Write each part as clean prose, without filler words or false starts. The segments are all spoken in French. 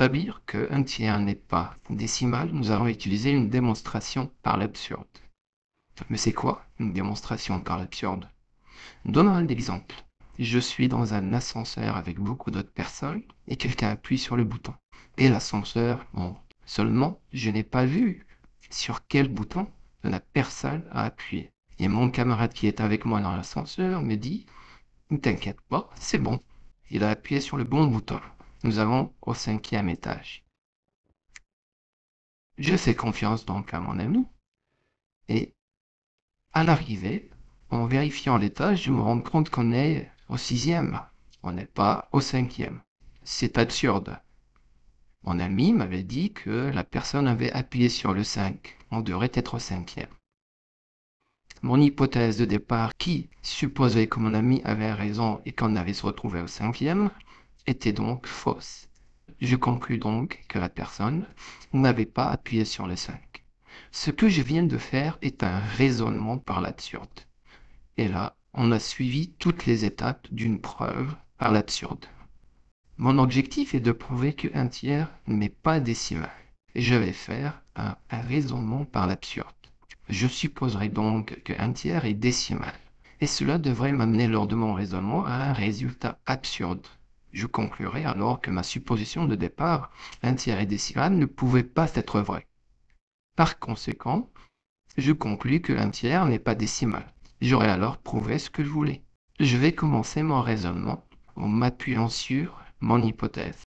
établir qu'un tiers n'est pas décimal, nous allons utiliser une démonstration par l'absurde. Mais c'est quoi une démonstration par l'absurde? Donnons un exemple. Je suis dans un ascenseur avec beaucoup d'autres personnes et quelqu'un appuie sur le bouton. Et l'ascenseur monte. Seulement, je n'ai pas vu sur quel bouton la personne a appuyé. Et mon camarade qui est avec moi dans l'ascenseur me dit « Ne t'inquiète pas, c'est bon. Il a appuyé sur le bon bouton. Nous allons au 5e étage. » Je fais confiance donc à mon ami et à l'arrivée, en vérifiant l'étage, je me rends compte qu'on est au 6e. On n'est pas au 5e. C'est absurde. Mon ami m'avait dit que la personne avait appuyé sur le 5. On devrait être au 5e. Mon hypothèse de départ, qui supposait que mon ami avait raison et qu'on avait se retrouvé au 5e, était donc fausse. Je conclus donc que la personne n'avait pas appuyé sur le 5. Ce que je viens de faire est un raisonnement par l'absurde. Et là, on a suivi toutes les étapes d'une preuve par l'absurde. Mon objectif est de prouver qu'un tiers n'est pas décimal. Et je vais faire un raisonnement par l'absurde. Je supposerai donc qu'un tiers est décimal. Et cela devrait m'amener lors de mon raisonnement à un résultat absurde. Je conclurai alors que ma supposition de départ, un tiers est décimal, ne pouvait pas être vraie. Par conséquent, je conclus que un tiers n'est pas décimal. J'aurais alors prouvé ce que je voulais. Je vais commencer mon raisonnement en m'appuyant sur mon hypothèse.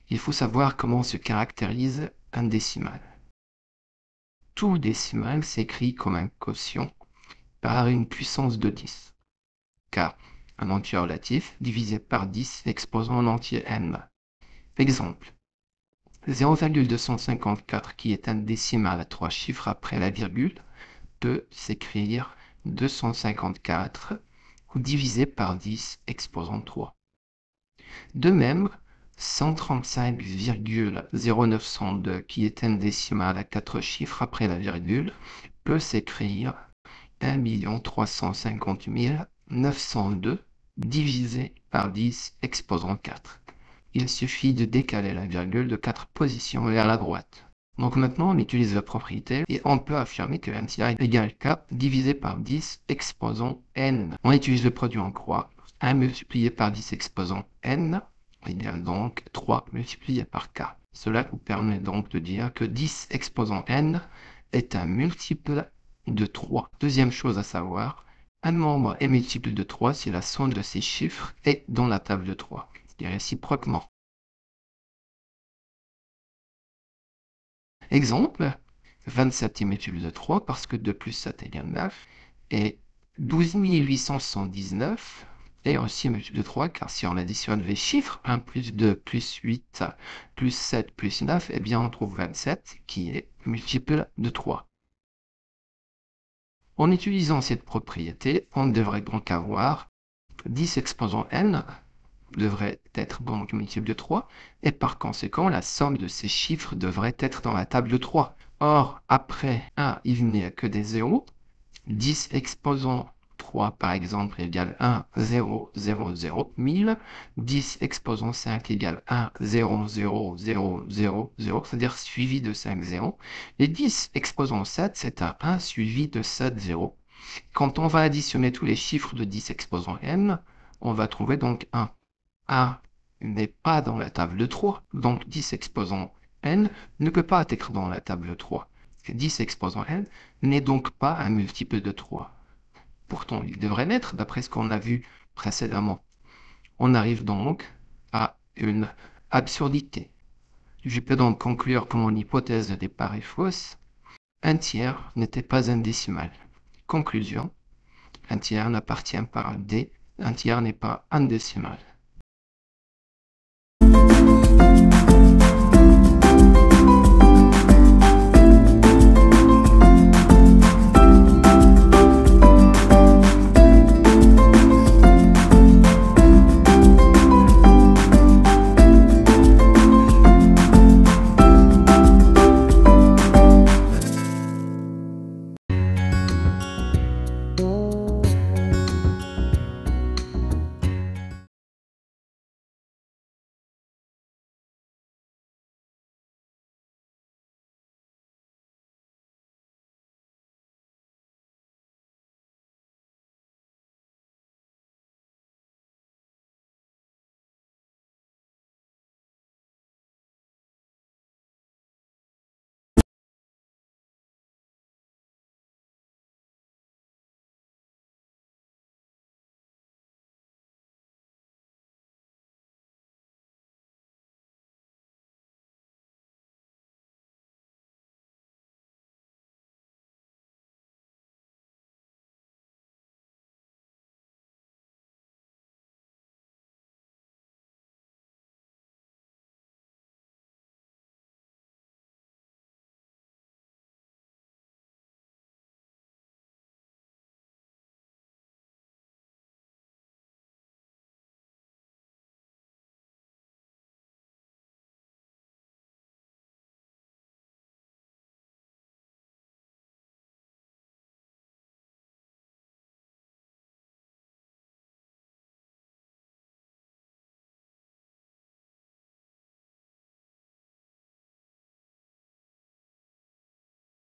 Il faut savoir comment se caractérise un décimal. Tout décimal s'écrit comme un quotient par une puissance de 10, car un entier relatif divisé par 10 exposant un entier n. Exemple, 0,254 qui est un décimal à 3 chiffres après la virgule peut s'écrire 254 ou divisé par 10 exposant 3. De même, 135,0902 qui est un décimal à 4 chiffres après la virgule peut s'écrire 1 350 902 divisé par 10 exposant 4. Il suffit de décaler la virgule de 4 positions vers la droite. Donc maintenant, on utilise la propriété et on peut affirmer que n tiers égale k divisé par 10 exposant n. On utilise le produit en croix. 1 multiplié par 10 exposant n égale donc 3 multiplié par k. Cela nous permet donc de dire que 10 exposant n est un multiple de 3. Deuxième chose à savoir, un nombre est multiple de 3 si la somme de ces chiffres est dans la table de 3. Et réciproquement. Exemple, 27 est multiple de 3 parce que 2 plus 7 égale 9. Et 12 879 est aussi multiple de 3 car si on additionne les chiffres, 1 plus 2 plus 8 plus 7 plus 9, eh bien on trouve 27 qui est multiple de 3. En utilisant cette propriété, on devrait donc avoir 10 exposant n devrait être donc multiple de 3, et par conséquent, la somme de ces chiffres devrait être dans la table de 3. Or, après 1, il n'y a que des 0. 10 exposant 3, par exemple, égale 1, 0, 0, 0, 1000. 10 exposant 5 égale 1, 0, 0, 0, 0, 0, c'est-à-dire suivi de 5 0. Et 10 exposant 7, c'est un 1 suivi de 7 0. Quand on va additionner tous les chiffres de 10 exposant n, on va trouver donc 1. 1 n'est pas dans la table 3, donc 10 exposant n ne peut pas être dans la table 3. 10 exposant n n'est donc pas un multiple de 3. Pourtant, il devrait l'être d'après ce qu'on a vu précédemment. On arrive donc à une absurdité. Je peux donc conclure que mon hypothèse de départ est fausse. Un tiers n'était pas un décimal. Conclusion, un tiers n'appartient pas à D, un tiers n'est pas un décimal.